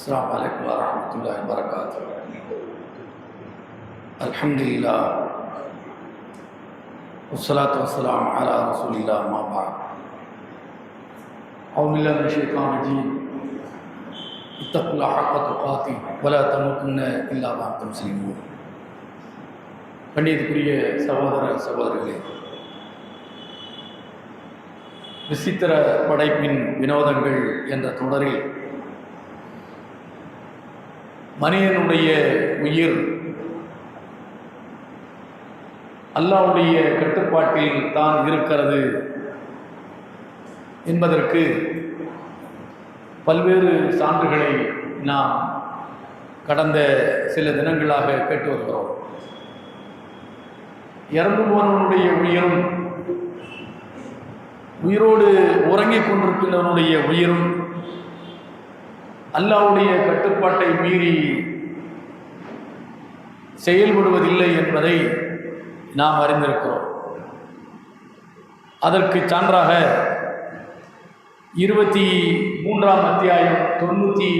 अस्सलामु अलैकुम वरहमतुल्लाहि वबरकातुहू। अल्हम्दुलिल्लाह वस्सलातु वस्सलामु अला रसूलिल्लाह अम्मा बअद। औज़ु बिल्लाहि मिनश शैतानिर रजीम। इत्तक़ुल्लाह हक़्क़ तुक़ातिह वला तमूतुन्ना इल्ला व अंतुम मुस्लिमून। கண்ணியத்துக்குரிய சகோதர சகோதரிகளே, விசித்திர படைப்பின் வினோதங்கள் என்ற தொடரில் மனிதனுடைய உயிர் அல்லாஹ்வுடைய கட்டுப்பாட்டில் தான் இருக்கிறது என்பதற்கு பல்வேறு சான்றுகளை நாம் கடந்த சில தினங்களாக கேட்டு வருகிறோம். இறந்து போனவனுடைய உயிரும் உயிரோடு உறங்கிக் கொண்டிருக்கின்றவனுடைய உயிரும் அல்லாஹ்வுடைய கட்டுப்பாட்டை மீறி செயல்படுவதில்லை என்பதை நாம் அறிந்திருக்கிறோம். அதற்கு சான்றாக 23ஆம் அத்தியாயம் 99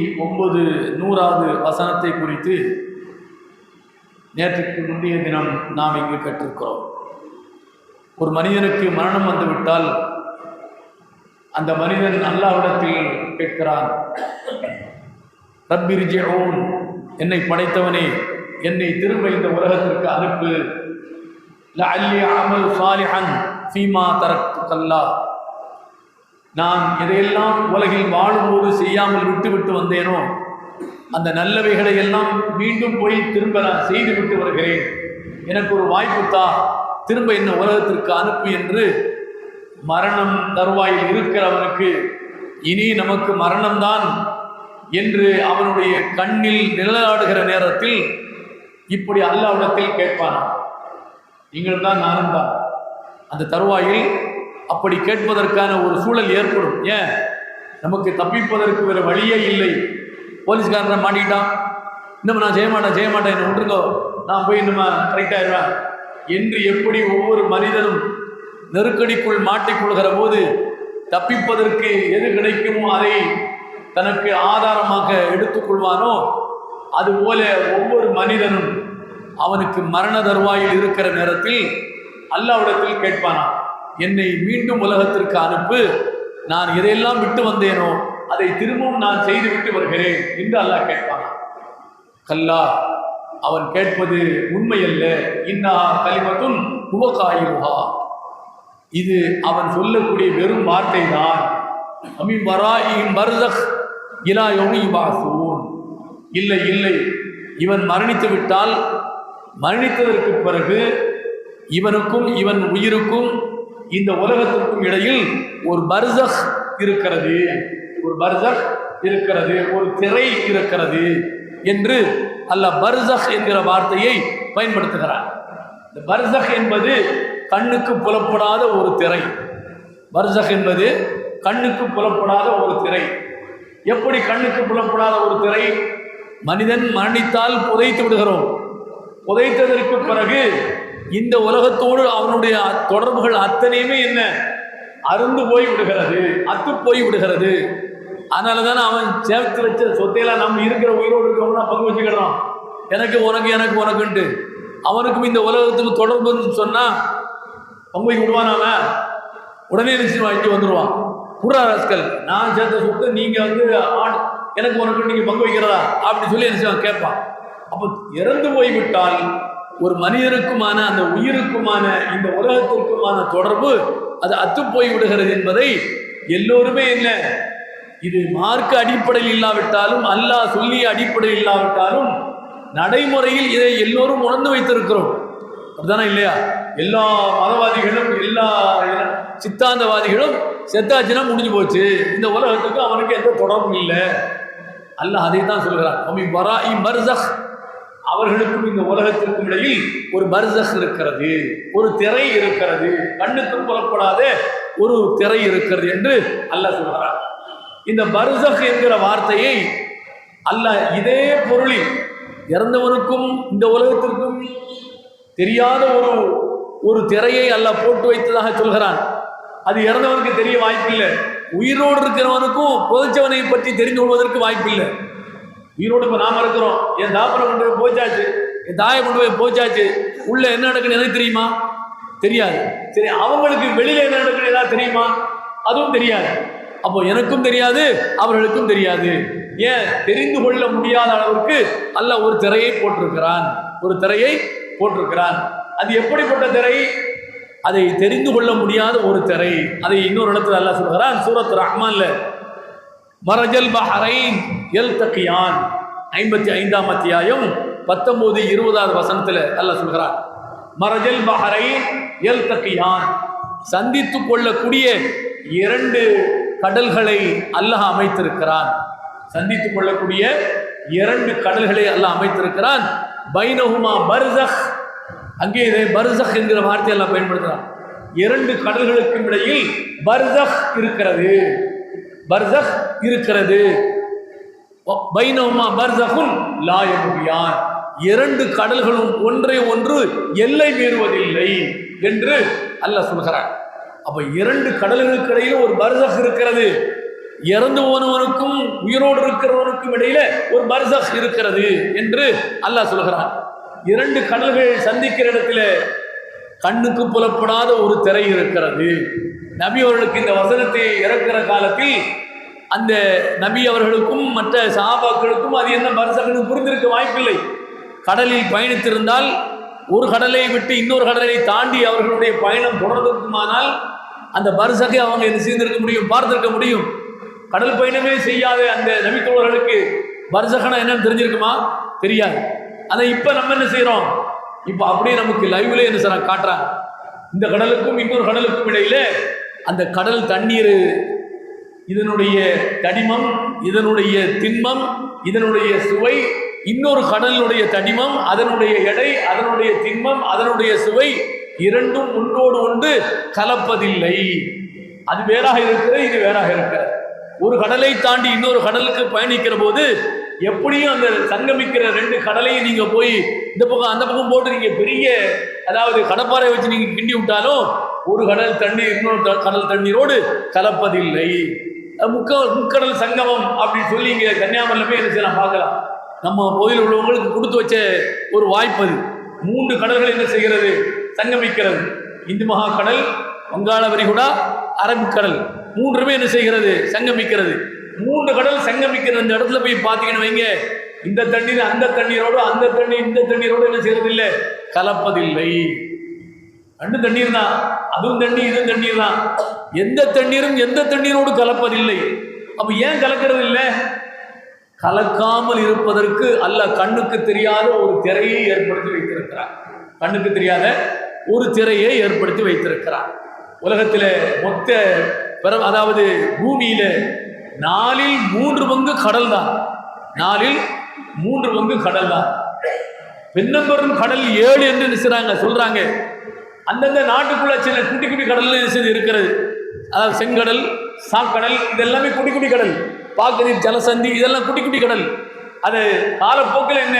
100வது வசனத்தை குறித்து நேற்றுக்கு முந்தைய தினம் நாம் இங்கு கற்றிருக்கிறோம். ஒரு மனிதனுக்கு மரணம் வந்துவிட்டால் அந்த மனிதன் அல்லாஹ்விடத்தில் கேட்கிறான், ரப்பிர்ஜிஊன், என்னை படைத்தவனே என்னை திரும்ப இந்த உலகத்திற்கு அனுப்பு, லஅல்லி அமல் சாலிஹன் ஃபீமா தரக்து கல்லா, நான் எதையெல்லாம் உலகில் வாழும்போது செய்யாமல் விட்டு வந்தேனோ அந்த நல்லவைகளை எல்லாம் மீண்டும் போய் திரும்ப நான் செய்துவிட்டு வருகிறேன், எனக்கு ஒரு வாய்ப்புத்தா, திரும்ப இந்த உலகத்திற்கு அனுப்பு என்று மரணம் தருவாயில் இருக்கிறவனுக்கு இனி நமக்கு மரணம்தான் என்று அவனுடைய கண்ணில் நிழலாடுகிற நேரத்தில் இப்படி அல்லாஹ்விடத்தில் கேட்பானா. நீங்கள் தான் நானும் தான். அந்த தருவாயில் அப்படி கேட்பதற்கான ஒரு சூழல் ஏற்படும். ஏன், நமக்கு தப்பிப்பதற்கு வேறு வழியே இல்லை. போலீஸ்காரனை மாட்டிக்கிட்டான், இன்னும் நான் செய்ய மாட்டேன் என்னை விட்டுருக்கோ, நான் போய் இன்னும் கரெக்டாகிடுவேன் என்று எப்படி ஒவ்வொரு மனிதனும் நெருக்கடிக்குள் மாட்டிக்கொள்கிற போது தப்பிப்பதற்கு எது கிடைக்குமோ அதை தனக்கு ஆதாரமாக எடுத்துக்கொள்வானோ, அதுபோல ஒவ்வொரு மனிதனும் அவனுக்கு மரண தருவாயில் இருக்கிற நேரத்தில் அல்லாஹ்விடத்தில் கேட்பானா, என்னை மீண்டும் உலகத்திற்கு அனுப்பு, நான் எதையெல்லாம் விட்டு வந்தேனோ அதை திரும்பவும் நான் செய்துவிட்டு வருகிறேன் என்று அல்லாஹ் கேட்பானா. கல்லா, அவன் கேட்பது உண்மையல்ல. இன்னஹா கலிமத்துன் ஹுவ காயிலுஹா, இது அவன் சொல்லக்கூடிய வெறும் வார்த்தை தான். அமின் வராஇஹிம் பர்ஸக் இலா யௌமி யுபஅஸூன். இல்லை, இவன் மரணித்து விட்டால் மரணித்ததற்கு பிறகு இவனுக்கும் இவன் உயிருக்கும் இந்த உலகத்திற்கும் இடையில் ஒரு பர்ஸக் இருக்கிறது, ஒரு திரை இருக்கிறது என்று அல்லாஹ் பர்ஸக் என்கிற வார்த்தையை பயன்படுத்துகிறார். இந்த பர்ஸக் என்பது கண்ணுக்கு புலப்படாத ஒரு திரை. பர்ஸக் என்பது கண்ணுக்கு புலப்படாத ஒரு திரை. எப்படி கண்ணுக்கு புலப்படாத ஒரு திரை? மனிதன் மரணித்தால் புதைத்து விடுகிறோம். புதைத்ததற்கு பிறகு இந்த உலகத்தோடு அவனுடைய தொடர்புகள் அத்தனையுமே என்ன, அருந்து போய் விடுகிறது, அத்து போய் விடுகிறது. அதனால தானே அவன் சேர்த்து வச்ச சொத்தையெல்லாம் நம்ம இருக்கிற உயிரோடு இருக்கிறவங்க பங்கு வச்சுக்கிறோம், எனக்கு உனக்குன்ட்டு. அவனுக்கும் இந்த உலகத்துக்கு தொடர்புன்னு சொன்னால் பங்கு வைக்க விடுவான். அவன் உடனே நிச்சயம் வாங்கி வந்துடுவான். புறா ராஸ்கல், நான் சேர்த்த சொத்தை நீங்கள் எனக்கு உனக்கு நீங்கள் பங்கு வைக்கிறதா அப்படி சொல்லி நிச்சயம் கேட்பான். அப்போ இறந்து போய்விட்டால் ஒரு மனிதனுக்குமான அந்த உயிருக்குமான இந்த உலகத்திற்குமான தொடர்பு அது அத்து போய் விடுகிறது என்பதை எல்லோருமே என்ன, இது மார்க்க அடிப்படையில் இல்லாவிட்டாலும் அல்லாஹ் சொல்லிய அடிப்படையில் இல்லாவிட்டாலும் நடைமுறையில் இதை எல்லோரும் உணர்ந்து வைத்திருக்கிறோம். அப்படிதானே இல்லையா? எல்லா மதவாதிகளும் எல்லா சித்தாந்தவாதிகளும் செத்தாச்சுன்னா முடிஞ்சு போச்சு, இந்த உலகத்துக்கு அவனுக்கு எந்த தொடர்பும் இல்லை. அல்லாஹ் அதை தான் சொல்கிறான். அமின் வராஇஹிம் பர்ஸக், அவர்களுக்கும் இந்த உலகத்திற்கும் இடையில் ஒரு பர்ஸக் இருக்கிறது, ஒரு திரை இருக்கிறது, கண்ணுக்கு புலப்படாத ஒரு திரை இருக்கிறது என்று அல்லாஹ் சொல்கிறார். இந்த பர்ஸக் என்கிற வார்த்தையை அல்லாஹ் இதே பொருளில் இறந்தவனுக்கும் இந்த உலகத்திற்கும் தெரியாத ஒரு திரையை அல்லாஹ் போட்டு வைத்ததாக சொல்கிறான். அது இறந்தவனுக்கு தெரிய வாய்ப்பில்லை. உயிரோடு இருக்கிறவனுக்கும் புதைச்சவனை பற்றி தெரிந்து கொள்வதற்கு வாய்ப்பில்லை. உயிரோடு இப்போ நாம இருக்கிறோம். என் தாப்பரை கொண்டு போய் போச்சாச்சு, என் தாயை கொண்டு போய் போச்சாச்சு, உள்ள என்ன நடக்குன்னு எனக்கு தெரியுமா? தெரியாது. சரி, அவங்களுக்கு வெளியில என்ன நடக்குன்னு ஏதாவது தெரியுமா? அதுவும் தெரியாது. அப்போ எனக்கும் தெரியாது, அவர்களுக்கும் தெரியாது. ஏன்? தெரிந்து கொள்ள முடியாத அளவுக்கு அல்லாஹ் ஒரு திரையை போட்டிருக்கிறான், ஒரு திரையை போட்டிருக்கிறான். அது எப்படிப்பட்ட திரை? அதை தெரிந்து கொள்ள முடியாத ஒரு திரை. அதை இன்னொரு இடத்துல அல்லாஹ் சொல்கிறான், சூரத் ரஹ்மான்ல, மரஜல் பஹரைன் யல்தகியான், 55ஆம் அத்தியாயம் 19, 20வது வசனத்தில் அல்லாஹ் சொல்கிறான், மரஜல் பஹரைன் யல்தகியான், சந்தித்துக் கொள்ளக்கூடிய 2 கடல்களை அல்லாஹ் அமைத்திருக்கிறான். சந்தித்துக் கொள்ளக்கூடிய 2 கடல்களை அல்லாஹ் அமைத்திருக்கிறான். பைனஹுமா பர்ஸக், அங்கே இதை பர்ஸக் என்கிற வார்த்தை எல்லாம் பயன்படுத்துகிறான். 2 கடல்களுக்கும் இடையில் பர்ஸக் இருக்கிறது, பர்ஸக் இருக்கிறது. பைனஹுமா பர்ஸகுன் லா யபகியான், 2 கடல்களும் ஒன்றை ஒன்று எல்லை மீறுவதில்லை என்று அல்லாஹ் சொல்கிறான். அப்ப 2 கடல்களுக்கு இடையில ஒரு பர்ஸக் இருக்கிறது. இறந்து போனவனுக்கும் உயிரோடு இருக்கிறவனுக்கும் இடையில ஒரு பர்ஸக் இருக்கிறது என்று அல்லாஹ் சொல்கிறான். 2 கடல்கள் சந்திக்கிற இடத்துல கண்ணுக்கு புலப்படாத ஒரு திரை இருக்கிறது. நபி அவர்களுக்கு இந்த வசனத்தை இறக்கிற காலத்தில் அந்த நபி அவர்களுக்கும் மற்ற சஹாபாக்களுக்கும் அது என்ன பர்ஸக்னு புரிந்திருக்க வாய்ப்பில்லை. கடலில் பயணித்திருந்தால் ஒரு கடலை விட்டு இன்னொரு கடலை தாண்டி அவர்களுடைய பயணம் தொடர்ந்திருக்குமானால் அந்த பர்ஸகை அவங்க என்ன செய்திருக்க முடியும், பார்த்திருக்க முடியும். கடல் பயணமே செய்யாத அந்த நபித்தோழர்களுக்கு பர்ஸகனா என்னன்னு தெரிஞ்சிருக்குமா? தெரியாது. அதை இப்போ நம்ம என்ன செய்கிறோம்? இப்போ அப்படியே நமக்கு லைவ்ல என்ன செய்றாங்க, காட்டுறாங்க. இந்த கடலுக்கும் இன்னொரு கடலுக்கும் இடையில அந்த கடல் தண்ணீர், இதனுடைய தடிமம், இதனுடைய திண்மம், இதனுடைய சுவை, இன்னொரு கடலுடைய தடிமம், அதனுடைய எடை, அதனுடைய திண்மம், அதனுடைய சுவை, 2ம் ஒன்றோடு ஒன்று கலப்பதில்லை. அது வேறாக இருக்கிறது, இது வேறாக இருக்கிறது. ஒரு கடலை தாண்டி இன்னொரு கடலுக்கு பயணிக்கிற போது எப்படியும் அந்த சங்கமிக்கிற 2 கடலையும் நீங்க போய் இந்த பக்கம் அந்த பக்கம் போட்டு நீங்க பெரிய, அதாவது கடப்பாறை வச்சு நீங்க கிண்டி விட்டாலும் ஒரு கடல் தண்ணீர் இன்னொரு கடல் தண்ணீரோடு கலப்பதில்லை. முக்கடல் சங்கமம் அப்படின்னு சொல்லி இங்க கன்னியாகுமரியில் போய் என்ன செய்யலாம், பார்க்கலாம். நம்ம கோயில் உள்ளவங்களுக்கு கொடுத்து வச்ச ஒரு வாய்ப்பு அது. 3 கடல்கள் என்ன செய்கிறது, சங்கமிக்கிறது. இந்து மகா கடல், வங்காள விரிகுடா, அரபிக்கடல், 3மே என்ன செய்கிறது, சங்கமிக்கிறது. 3 கடல் சங்கமிக்கிற அந்த இடத்துல போய் பார்த்தீங்கன்னு வைங்க, இந்த தண்ணீர் அந்த தண்ணீரோடு, அந்த தண்ணீர் இந்த தண்ணீரோடு என்ன செய்யறது இல்லை, கலப்பதில்லை. 2 தண்ணீர் தான், அதுவும் தண்ணீர் இதுவும் தண்ணீர் தான். எந்த தண்ணீரும் எந்த தண்ணீரோடு கலப்பதில்லை. அப்ப ஏன் கலக்கிறது இல்லை? கலக்காமல் இருப்பதற்கு அல்லாஹ் கண்ணுக்கு தெரியாத ஒரு திரையை ஏற்படுத்தி வைத்திருக்கிறார். கண்ணுக்கு தெரியாத ஒரு திரையை ஏற்படுத்தி வைத்திருக்கிறார். உலகத்தில் மொத்த, அதாவது பூமியில 4இல் 3 பங்கு கடல் தான். 4இல் 3 பங்கு கடல் தான். பெண்ணம்பெரும் கடல் 7 என்று சொல்றாங்க. அந்தந்த நாட்டுக்குள்ள சில குட்டி குட்டி கடல் இருக்கிறது. அதாவது செங்கடல், சாக்கடல், இதெல்லாமே குட்டி குட்டி கடல். பாக்கநீர், ஜலசந்தி, இதெல்லாம் குட்டி குட்டி கடல். அது காலப்போக்கில் என்ன,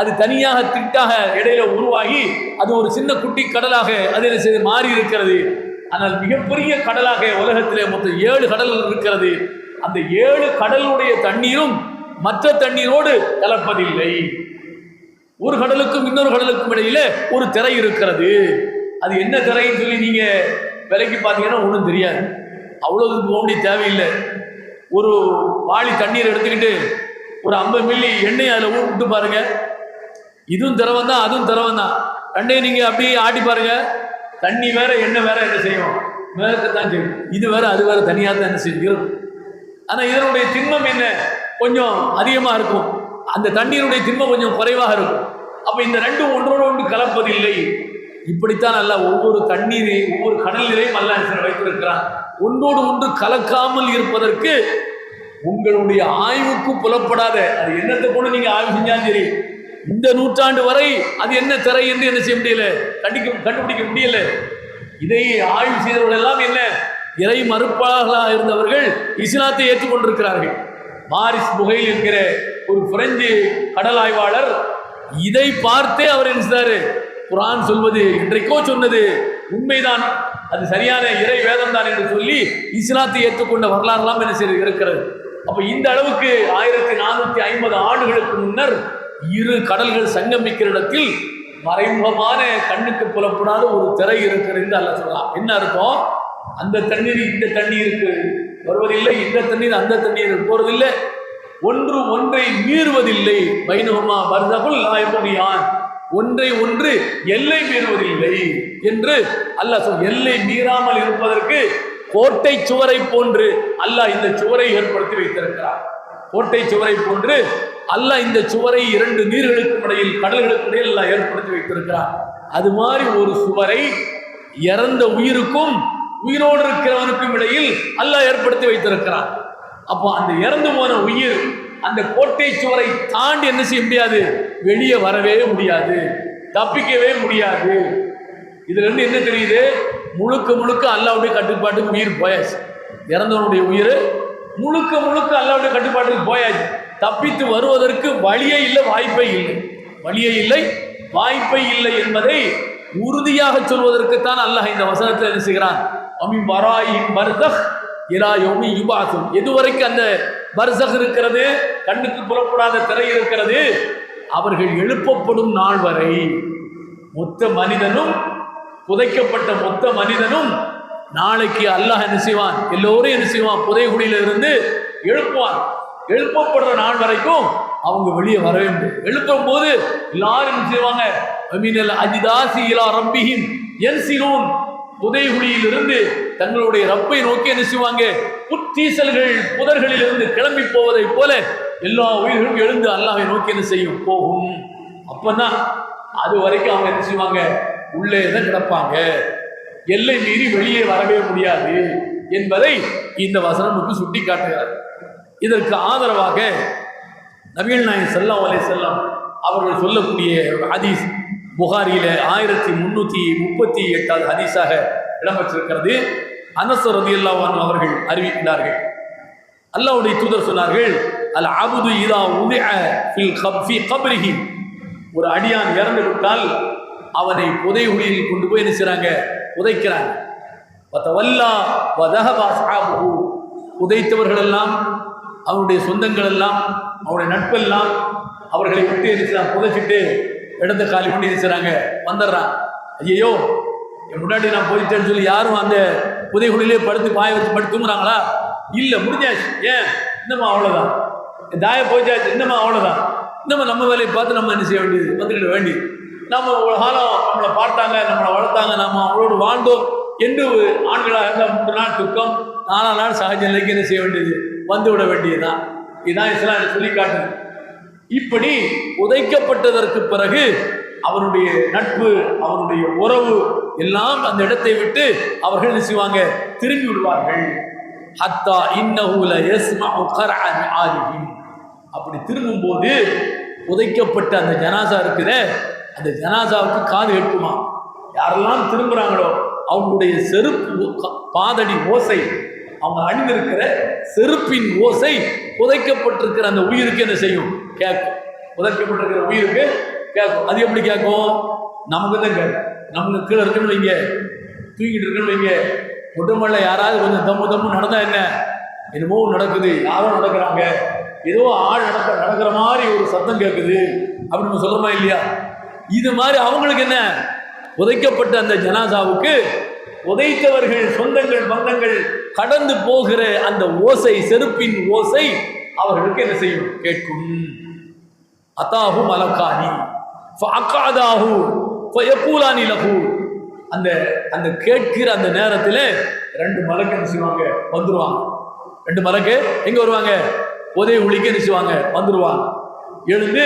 அது தனியாக திட்டாக இடையில உருவாகி அது ஒரு சின்ன குட்டி கடலாக அது என்ன செய்து மாறி இருக்கிறது. ஆனால் மிகப்பெரிய கடலாக உலகத்திலே மொத்தம் 7 கடல்கள் இருக்கிறது. அந்த 7 கடலுடைய தண்ணீரும் மற்ற தண்ணீரோடு கலப்பதில்லை. ஒரு கடலுக்கும் இன்னொரு கடலுக்கும் இடையில ஒரு திரை இருக்கிறது. அது என்ன திரைன்னு சொல்லி நீங்க விலைக்கு பார்த்தீங்கன்னா ஒன்றும் தெரியாது. அவ்வளவு போக வேண்டிய தேவையில்லை. ஒரு வாளி தண்ணீர் எடுத்துக்கிட்டு ஒரு 50 மில்லி எண்ணெய் அதில் விட்டு பாருங்க. இதுவும் திரவம் தான், அதுவும் திரவம் தான். ரெண்டையும் நீங்க அப்படியே ஆட்டி பாருங்க. தண்ணி வேற எண்ணெய் வேற என்ன செய்யும், மேற்கத்தான் செய்யும். இது வேற அது வேற தனியாக தான் என்ன செய்யும் இருக்கும். ஆனால் இதனுடைய திண்மம் என்ன, கொஞ்சம் அதிகமாக இருக்கும். அந்த தண்ணீருடைய திண்மம் கொஞ்சம் குறைவாக இருக்கும். அப்போ இந்த 2ம் ஒன்றோடு ஒன்று கலப்பதில்லை. இப்படித்தான் அல்ல ஒவ்வொரு தண்ணீரை, ஒவ்வொரு கடல் நீரையும் அல்ல வைத்திருக்கிறான். ஒன்றோடு ஒன்று கலக்காமல் இருப்பதற்கு உங்களுடைய ஆய்வுக்கு புலப்படாத, அது என்னத்தை கொண்டு நீங்க ஆய்வு செஞ்சாலும் சரி, இந்த நூற்றாண்டு வரை அது என்ன திரை என்று என்ன செய்ய முடியல, கண்டுபிடிக்க முடியல. இதை ஆய்வு செய்தவர்கள் எல்லாம் என்ன, இறை மறுப்பாளர்களாக இருந்தவர்கள் இஸ்லாத்தை ஏற்றுக்கொண்டிருக்கிறார்கள். மாரிஸ் புகைல் என்கிற ஒரு பிரெஞ்சு கடல் ஆய்வாளர் இதை பார்த்தே அவர் என்ன செய்தாரு, குர்ஆன் சொல்வது இன்றைக்கோ சொன்னது உண்மைதான், அது சரியான இறை வேதம் தான் என்று சொல்லி இஸ்லாத்தை ஏற்றுக்கொண்ட வரலாறுலாம் என்ன செய்து இருக்கிறது. அப்ப இந்த அளவுக்கு 1450 ஆண்டுகளுக்கு முன்னர் இரு கடல்கள் சங்கமிக்கிற இடத்தில் மறைமுகமான கண்ணுக்கு புலப்படாத ஒரு திரை இருக்கிறது என்று அல்லாஹ் சொல்லலாம். என்ன அர்த்தம்? அந்த தண்ணீர் இந்த தண்ணீருக்கு வருவதில்லை, இந்த தண்ணீர் அந்த தண்ணீருக்கு போறதில்லை, ஒன்று ஒன்றை மீறுவதில்லை. பைனஹுமா பர்ஸகுல் லா யப்கியான், ஒன்றை ஒன்று எல்லை மீறுவதில்லை என்று அல்லாஹ் சொல். எல்லை மீறாமல் இருப்பதற்கு கோட்டை சுவரை போன்று அல்லாஹ் இந்த சுவரை ஏற்படுத்தி வைத்திருக்கிறார். கோட்டை சுவரை போன்று அல்லாஹ் இந்த சுவரை 2 நீர்களுக்கும் இடையில், கடல்களுக்கு இடையில் அல்லாஹ் ஏற்படுத்தி வைத்திருக்கிறார். அது மாதிரி ஒரு சுவரை இறந்த உயிருக்கும் உயிரோடு இருக்கிறவனுக்கும் இடையில் அல்லாஹ் ஏற்படுத்தி வைத்திருக்கிறார். அப்போ அந்த இறந்து போன உயிர் அந்த கோட்டை சுவரை தாண்டி என்ன செய்ய முடியாது? வெளியே வரவே முடியாது, தப்பிக்கவே முடியாது. இதுல இருந்து என்ன தெரியுது? முழுக்க முழுக்க அல்லாஹ்வுடைய கட்டுப்பாட்டுக்கு உயிர் போயாச்சு. இறந்தவனுடைய உயிர் முழுக்க முழுக்க அல்லாஹ்வுடைய கட்டுப்பாட்டுக்கு போயாச்சு. தப்பித்து வருவதற்கு வழியே இல்லை, வாய்ப்பே இல்லை. வழியே இல்லை, வாய்ப்பே இல்லை என்பதை உறுதியாக சொல்வதற்குத்தான் அல்லாஹ் இந்த வசனத்தில் என்ன செய்கிறான்? அமி வராயின் பர்ஸக் இலா யௌமி யுபாஸுன். எதுவரைக்கும் அந்த பர்ஸக் இருக்கிறது, கண்ணுக்கு புறப்படாத திரை இருக்கிறது, அவர்கள் எழுப்பப்படும் நாள் வரை மொத்த மனிதனும், புதைக்கப்பட்ட மொத்த மனிதனும் நாளைக்கு அல்லாஹ் என்ன செய்வான்? எல்லோரும் என்ன செய்வான்? புதைகுழியில இருந்து எழுப்புவான். எழுப்பப்படுற நாள் வரைக்கும் அவங்க வெளியே வரவே முடியும். எழுப்பும் போது எல்லாரும் என்ன செய்வாங்க? அமீனல் அஜிதாசி இலா ரப்பிஹிம் யன்சிலூன், புதைகுழியிலிருந்து தங்களுடைய ரப்பை நோக்கி என்ன செய்வாங்க? புத்தீசல்கள் புதர்களில் இருந்து கிளம்பி போவதை போல எல்லா உயிர்களும் எழுந்து அல்லாஹ்வை நோக்கி என்ன செய்யும்? போகும். அப்பதான் அது வரைக்கும் அவங்க என்ன செய்வாங்க? உள்ளே தான் கிடப்பாங்க, எல்லை மீறி வெளியே வரவே முடியாது என்பதை இந்த வசனமுக்கு சுட்டி காட்டுகிறார். இதற்கு ஆதரவாக நபிகள் நாயகம் ஸல்லல்லாஹு அலைஹி வஸல்லம் அவர்கள் சொல்லக்கூடிய ஹதீஸ் புகாரியில 1338வது ஹதீஸாக இடம்பெற்றிருக்கிறது. அனஸ் ரலியல்லாஹு அன்ஹு அவர்கள் அறிவிக்கிறார்கள், அல்லாஹ்வுடைய தூதர் சொன்னார்கள், அல் அப்து இதா உதிஅ ஃபி கப்ரிஹி, ஒரு அடியான் இறந்து விட்டால் அவனை புதைகுழியில் கொண்டு போய் என்ன செய்றாங்க? புதைக்கிறாங்க. வதவல்லா வதஹப அஸ்ஹாபுஹு, புதைத்தவர்கள் எல்லாம், அவருடைய சொந்தங்கள் எல்லாம், அவருடைய நட்பெல்லாம் அவர்களை விட்டு என்ன புதைச்சிட்டு இடத்த காலி பண்ணி இருக்கிறாங்க, வந்துடுறாங்க. ஐயோ என் முன்னாடி நான் போயிட்டேன்னு சொல்லி யாரும் அந்த புதைகுழியிலே படுத்து பாய வச்சு படுத்து தூங்குறாங்களா? இல்லை, முடிஞ்சாச்சு. ஏன்? இன்னமா அவ்வளோதான், தாய போயிட்டாச்சு, இன்னமா அவ்வளோதான். இன்னமா நம்ம வேலையை பார்த்து நம்ம என்ன செய்ய வேண்டியது? வந்துக்கிட வேண்டியது. நம்ம ஒரு காலம் நம்மளை பார்த்தாங்க, நம்மளை வளர்த்தாங்க, நம்ம அவங்களோடு வாழ்ந்தோம் என்று ஆண்களாக இருந்தால் 3 நாள் துக்கம், 4 நாள் சகஜ நிலைக்கு என்ன செய்ய வேண்டியது? வந்து விட வேண்டியதுதான். இதுதான் இஸ்லாம் சொல்லி காட்டுது. இப்படி புதைக்கப்பட்டதற்கு பிறகு அவருடைய நட்பு, அவருடைய உறவு எல்லாம் அந்த இடத்தை விட்டு அவர்கள் என்ன செய்வாங்க? திரும்பி விடுவார்கள். ஹத்தா இன்னஹு ல யஸ்மஉ கர்அன் ஆலிஹிம், அப்படி திரும்பும் போது புதைக்கப்பட்ட அந்த ஜனாசா இருக்குத, அந்த ஜனாசாவுக்கு காது கேட்குமா? யாரெல்லாம் திரும்புறாங்களோ அவங்களுடைய செருப்பு பாதடி ஓசை, அவங்க அணிந்திருக்கிற செருப்பின் ஓசை புதைக்கப்பட்டிருக்கிற அந்த உயிருக்கு என்ன செய்யும்? கேட்கும். புதைக்கப்பட்டிருக்கிற உயிருக்கு கேட்கும். அது எப்படி கேட்கும்? நமக்கு தான் கேட்கும். நமக்கு கீழே இருக்குன்னு வைங்க, தூங்கிட்டு இருக்குன்னு வைங்க, உடம்புல யாராவது கொஞ்சம் தம்மு நடந்தா என்ன? என்னமோ நடக்குது, யாரோ நடக்கிறாங்க, ஏதோ ஆள் நடக்கிற மாதிரி ஒரு சத்தம் கேட்குது அப்படின்னு சொல்றோமா இல்லையா? இது மாதிரி அவங்களுக்கு என்ன? புதைக்கப்பட்ட அந்த ஜனாசாவுக்கு புதைத்தவர்கள் சொந்தங்கள் பந்தங்கள் கடந்து போகிற அந்த ஓசை, செருப்பின் ஓசை அவர்களுக்கு என்ன செய்யும்? கேட்கும். அத்தாஹு மலக்கானி ஃபஅகாதாஹு ஃபயகூலானி லஹு, அந்த அந்த கேட்கிற அந்த நேரத்தில் 2 மலக்கு என்ன செய்வாங்க? வந்துருவாங்க. 2 மலக்கு எங்க வருவாங்க? புதைகுழிக்கு என்ன செய்வாங்க? வந்துருவாங்க. எழுந்து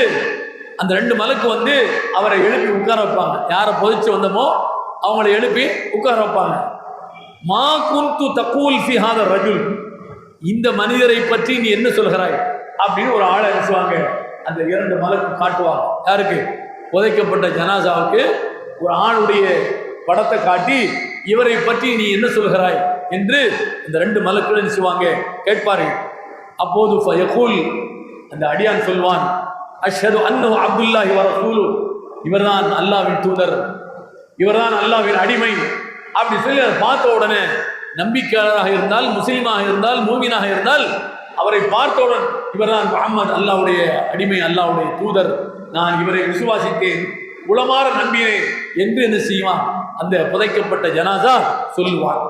அந்த 2 மலக்கு வந்து அவரை எழுப்பி உட்கார வைப்பாங்க. யாரை புதைச்சு வந்தோமோ அவங்கள எழுப்பி உட்கார வைப்பாங்க. மா குந்து தகூல் ஃபி ஹாதா ரஜுல், இந்த மனிதரை பற்றி நீ என்ன சொல்கிறாய் அப்படின்னு ஒரு ஆளை அனுப்புவாங்க. அந்த 2 மலக்கு காட்டுவாங்க. யாருக்கு? புதைக்கப்பட்ட ஜனாசாவுக்கு ஒரு ஆளுடைய படத்தை காட்டி இவரை பற்றி நீ என்ன சொல்கிறாய் என்று அந்த 2 மலக்குகள் அனுப்புவாங்க, கேட்பார்கள். அப்போது ஃபயகூல், அந்த அடியான் சொல்வான், அஷ்ஹது அன்னஹு அப்துல்லாஹி வ ரசூலு, இவர்தான் அல்லாஹ்வின் தூதர், இவர்தான் அல்லாஹ்வின் அடிமை அப்படி சொல்லி அதை பார்த்த உடனே நம்பிக்கையாளராக இருந்தால், முஸ்லீமாக இருந்தால், மூமினாக இருந்தால் அவரை பார்த்தவுடன் இவர் தான் முஹம்மது, அல்லாஹ்வுடைய அடிமை, அல்லாஹ்வுடைய தூதர், நான் இவரை விசுவாசித்தேன், உளமாற நம்பினேன் என்று என்ன செய்வான்? அந்த புதைக்கப்பட்ட ஜனாசா சொல்லுவான்.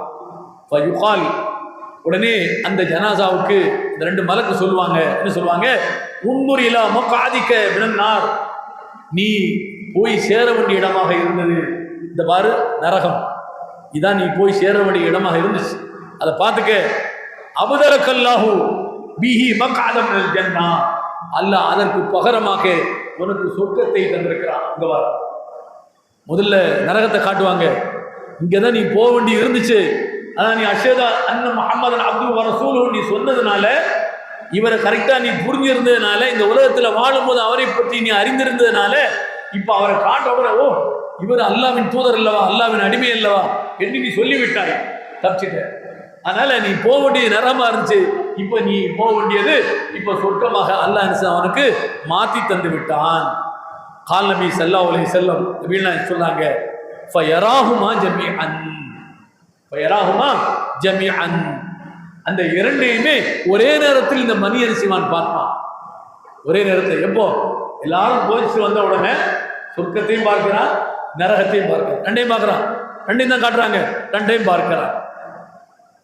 உடனே அந்த ஜனாசாவுக்கு இந்த 2 மலக்கு சொல்லுவாங்க, என்ன சொல்லுவாங்க? உன்முர் இலா மக்ஆதிக மினன் நார், நீ போய் சேர வேண்டிய இடமாக இருந்தது இந்த பாரு நரகம், இதான் நீ போய் சேர வேண்டிய இடமாக இருந்துச்சு, அதை பார்த்துக்க. அபுதரக்கல்லாஹு பிஹி மக்ஆதம் மினல் ஜன்னா, அல்லாஹ் அதற்கு பகரமாக உனக்கு சொர்க்கத்தை தந்திருக்கிறான். இங்க வா, முதல்ல நரகத்தை காட்டுவாங்க, இங்கதான் நீ போக வேண்டி இருந்துச்சு, ஆனால் நீ அஷ்ஹது அன்ன முஹம்மதன் அப்துஹு வ ரசூலுஹு நீ சொன்னதுனால, இவரை கரெக்டா நீ புரிஞ்சிருந்ததுனால, இந்த உலகத்துல வாழும்போது அவரை பற்றி நீ அறிந்திருந்ததுனால, இப்ப அவரை காட்ட உடனே ஓ இவர் அல்லாவின் தூதர் அல்லவா, அல்லாவின் அடிமை அல்லவா என்று நீ சொல்லிவிட்டாய், தப்பிச்சிட்ட. அதனால நீ போக வேண்டியது நரகமா இருந்துச்சு, இப்ப நீ போக வேண்டியது இப்ப சொர்க்கமாக அல்லாஹ் அவனுக்கு மாத்தி தந்து விட்டான். கால் நபி ஸல்லல்லாஹு அலைஹி வஸல்லம் நபிகள் சொன்னாங்க, ஃபயராஹுமா ஜமீஅன், ஃபயராஹுமா ஜமீஅன், அந்த இரண்டையுமே ஒரே நேரத்தில் இந்த மனிதன் சிவான் பார்ப்பான். ஒரே நேரத்தில் எப்போ? எல்லாரும் போயிச்சு வந்த உடனே சொர்க்கத்தையும் பார்க்கிறான், நரகத்தையும் பார்க்கிறான், ரெண்டையும் பார்க்கிறான், ரெண்டையும் தான் காட்டுறாங்க, ரெண்டையும் பார்க்கிறான்.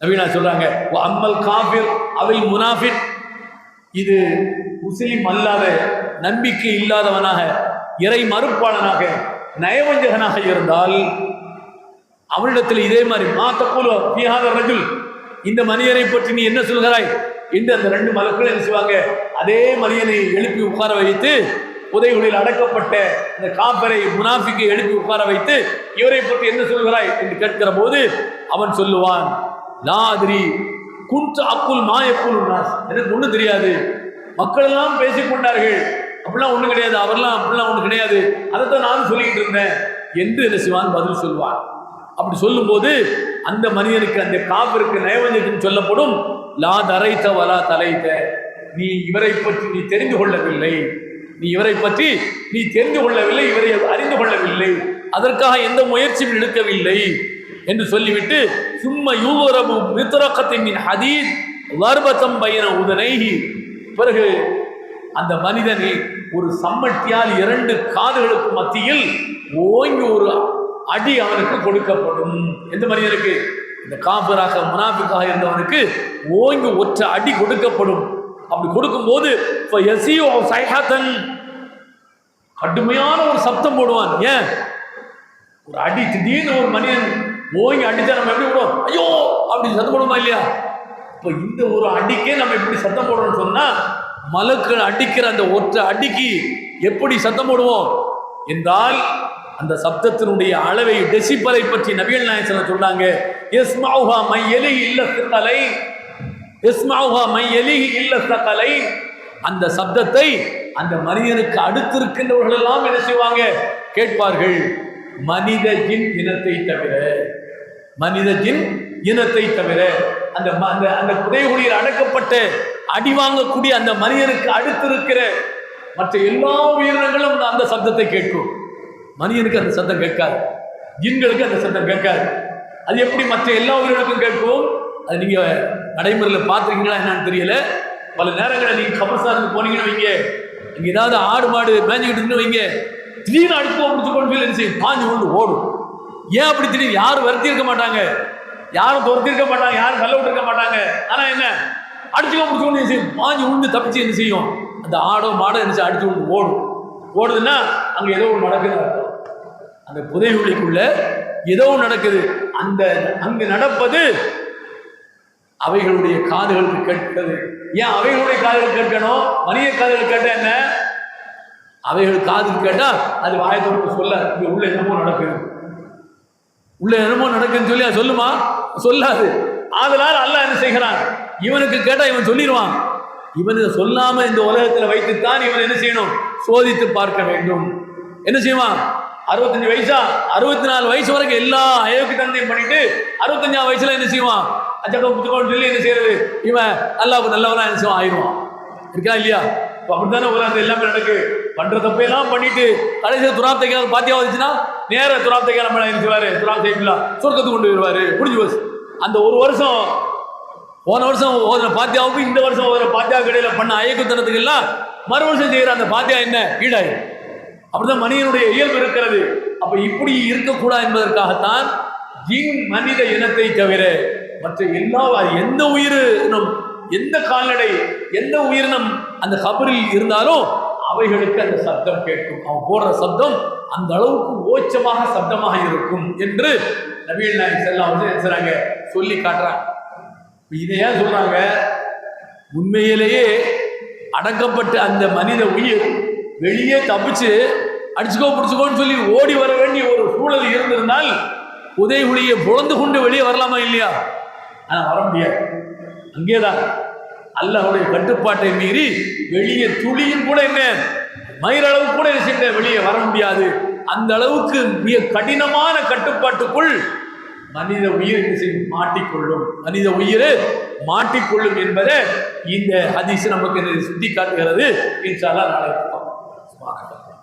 நபீனா சொல்றாங்க, அம்மல் காஃபிர் அவில் முனாஃபிக், இது முஸ்லிம் அல்லாத நம்பிக்கை இல்லாதவனாக இறை மறுப்பாளனாக நயவஞ்சகனாக இருந்தால் அவனிடத்தில் இதே மாதிரி மாத்தக்கூலோ பிஹாத ரஜுல், இந்த மனிதனை பற்றி நீ என்ன சொல்கிறாய் என்று அந்த 2 மலக்குகள் என்ன செய்வாங்க? அதே மனிதனை எழுப்பி உட்கார வைத்து, புதைகுழியில் அடக்கப்பட்ட இந்த காஃபிரை முனாஃபிக்கை எழுப்பி உட்கார வைத்து, இவரை பற்றி என்ன சொல்கிறாய் என்று கேட்கிற போது அவன் சொல்லுவான், லாதிரி குன்ட் அக்குல் மாயக்குல் நாஸ், எனக்கு ஒன்றும் தெரியாது, மக்கள் எல்லாம் பேசிக்கொண்டார்கள், அப்படிலாம் ஒன்றும் கிடையாது, அவரெல்லாம் அப்படிலாம் ஒன்றும் கிடையாது, அதைத்தான் நானும் சொல்லிக்கிட்டு இருந்தேன் என்று என்ன செய்வான்? பதில் சொல்வான். அப்படி சொல்லும்போது அந்த மனிதனுக்கு, அந்த காபிற்கு நயவஞ்சகன் சொல்லப்படும், லா தரைத்த வலா தலைத்த, நீ இவரை பற்றி நீ தெரிந்து கொள்ளவில்லை, நீ இவரை பற்றி நீ தெரிந்து கொள்ளவில்லை, இவரை அறிந்து கொள்ளவில்லை, அதற்காக எந்த முயற்சியும் எடுக்கவில்லை என்று சொல்லிவிட்டு, சும்மா யூரபு மித்ரகத்தின் ஹதீத் வர்பத்தம் பையன உதனைஹி, பிறகு அந்த மனிதனை ஒரு சம்மட்டியால் 2 காதுகளுக்கு மத்தியில் ஓங்கி ஒரு அடி அவனுக்கு கொடுக்கப்படும். எந்த மனிதனுக்கு? இந்த காபிராக முனாஃபிக்காக இருந்தவனுக்கு ஓங்கி ஒற்றை அடி கொடுக்கப்படும். அப்படி கொடுக்கும்போது கடுமையான ஒரு சப்தம் போடுவான். ஏன்? ஒரு அடி திடீர்னு ஒரு மனிதன் ஓங்கி அடித்தா நம்ம எப்படி போடுவோம்? ஐயோ அப்படி சத்தம் போடுமா இல்லையா? இப்போ இந்த ஒரு அடிக்கே நம்ம எப்படி சத்தம் போடுறோம்னு சொன்னா, மலக்கள் அடிக்கிற அந்த ஒற்றை அடிக்கு எப்படி சத்தம் போடுவோம் என்றால், அந்த சப்தத்தினுடைய அளவை, டெசிபலை பற்றி நபிகள் நாயகம் சொல்றாங்க, இஸ்மௌஹா மை யலிஹி இல்ல ஸகலை, இஸ்மௌஹா மை யலிஹி இல்ல ஸகலை, அந்த சப்தத்தை அந்த மனிதனுக்கு அடுத்திருக்கின்றவர்கள் எல்லாம் என்ன செய்வாங்க? கேட்பார்கள். மனித ஜின் இனத்தை தவிர, மனித ஜின் இனத்தை தவிர, அந்த அந்த புதைகுழியில் அடக்கப்பட்ட அடி வாங்கக்கூடிய அந்த மனிதனுக்கு அடுத்திருக்கிற மற்ற எல்லா உயிரினங்களும் அந்த சப்தத்தை கேட்கும். மனிதனுக்கு அந்த சத்தம் கேட்காது, ஜின்களுக்கு அந்த சத்தம் கேட்காது. அது எப்படி மற்ற எல்லா உயிரினங்களுக்கும் கேட்கும்? அது நீங்க நடைமுறையில் பார்த்துருக்கீங்களா என்னன்னு தெரியல. பல நேரங்களில் நீங்க கபர்ஸ்தானுக்கு போனீங்கன்னு வைங்க, இங்க ஏதாவது ஆடு மாடு மேய்ஞ்சிக்கிட்டு இருந்து வைங்க, திடீர்னு அடிச்சு கொண்டு பாஞ்சு கொண்டு ஓடும். ஏன் அப்படி திடீர்னு? யாரும் வருத்தி இருக்க மாட்டாங்க, யாரும் துரத்தி இருக்க மாட்டாங்க, யாரும் கல்ல விட்டு இருக்க மாட்டாங்க. ஆனா என்ன, அடிச்சுக்கோ முடிச்சுக்கொண்டு என்ன செய்யும்? பாஞ்சு உண்டு தப்பிச்சு என்ன செய்யும்? அந்த ஆடோ மாடோ என்ன அடிச்சு கொண்டு ஓடும். ஓடுதுன்னா அங்க ஏதோ ஒன்று நடக்குது, அந்த புதைகுழிக்குள்ள ஏதோ நடக்குது. அந்த அங்கு நடப்பது அவைகளுடைய காதுகளுக்கு கேட்கிறது. ஏன் அவைகளுடைய காதுகள் கேட்கணும்? மனித காதுகள் கேட்ட என்ன? அவைகள் காதுக்கு கேட்டா அது வாயத்தோடு சொல்ல, இங்க உள்ள என்னமோ நடக்குது, உள்ள என்னமோ நடக்குதுன்னு சொல்லி அது சொல்லுமா? சொல்லாது. அதனால் அல்லாஹ் என்ன செய்கிறான்? இவனுக்கு கேட்டா இவன் சொல்லிடுவான். இவன் சொல்லாம இந்த உலகத்தில் வைத்துத்தான் இவன் என்ன செய்யணும்? சோதித்து பார்க்க வேண்டும். என்ன செய்வான்? 65 வயசா, 64 வயசு வரைக்கும் எல்லா அயோக்கியத்தனத்தையும் பண்ணிட்டு 65 வயசுல என்ன செய்வான்? அச்சக்கம் புத்துக்கோன்னு சொல்லி என்ன செய்யறது? இவன் அல்லாஹ்வுக்கு நல்லவனா என்ன செய்வான்? ஆயிடுவான். இருக்கா இல்லையா? அப்படித்தானே உலகத்தில் எல்லாமே நடக்கு. பண்ற தப்பையெல்லாம் பண்ணிட்டு கடைசியில் துராப் தைக்காத பாத்தியா வந்துச்சுன்னா நேர துராப் தைக்க நம்ம என்ன செய்வாரு? துராப் தைக்கலாம் சொர்க்கத்துக்கு கொண்டு வருவாரு. முடிஞ்சு போச்சு. அந்த ஒரு வருஷம் போன வருஷம் ஓதுற பாத்தியாவுக்கும் இந்த வருஷம் ஓதுற பாத்தியாவுக்கு இடையில பண்ண அயக்குத்தனத்துக்கு எல்லாம் மறு வருஷம் செய்கிற அந்த பாத்தியா என்ன ஈடாயிடும். அப்படிதான் மனிதனுடைய இயல்பு இருக்கிறது. அப்ப இப்படி இருக்கக்கூடாது என்பதற்காகத்தான் ஜின் மனித இனத்தை தவிர மற்ற எல்லா எந்த உயிரினம், எந்த கால்நடை, எந்த உயிரினம் அந்த கபரில் இருந்தாலும் அவைகளுக்கு அந்த சப்தம் கேட்கும். அவன் போடுற சப்தம் அந்த அளவுக்கு ஓச்சமாக சப்தமாக இருக்கும் என்று நபிகள் நாயகம் ஸல்லல்லாஹு அலைஹி வஸல்லம் சொல்லி காட்டுறாங்க. இதையா சொல்றாங்க, உண்மையிலேயே அடக்கப்பட்ட அந்த மனித உயிர் வெளியே தப்பிச்சு அடிச்சுக்கோ பிடிச்சுக்கோன்னு சொல்லி ஓடி வர வேண்டிய ஒரு சூழல் இருந்திருந்தால் உதயகுழியை பொழந்து கொண்டு வெளியே வரலாமா இல்லையா? ஆனால் வர முடியாது. அங்கேதான் அல்லாஹ்வுடைய கட்டுப்பாட்டை மீறி வெளியே துளியும் கூட என்ன மயிரளவு கூட சென்ற வெளியே வர முடியாது. அந்த அளவுக்கு மிக கடினமான கட்டுப்பாட்டுக்குள் மனித உயிர் மாட்டிக்கொள்ளும், மனித உயிர் மாட்டிக்கொள்ளும் என்பதை இந்த ஹதீஸ் நமக்கு சுட்டி காட்டுகிறது. இன்ஷா அல்லாஹ் நாளை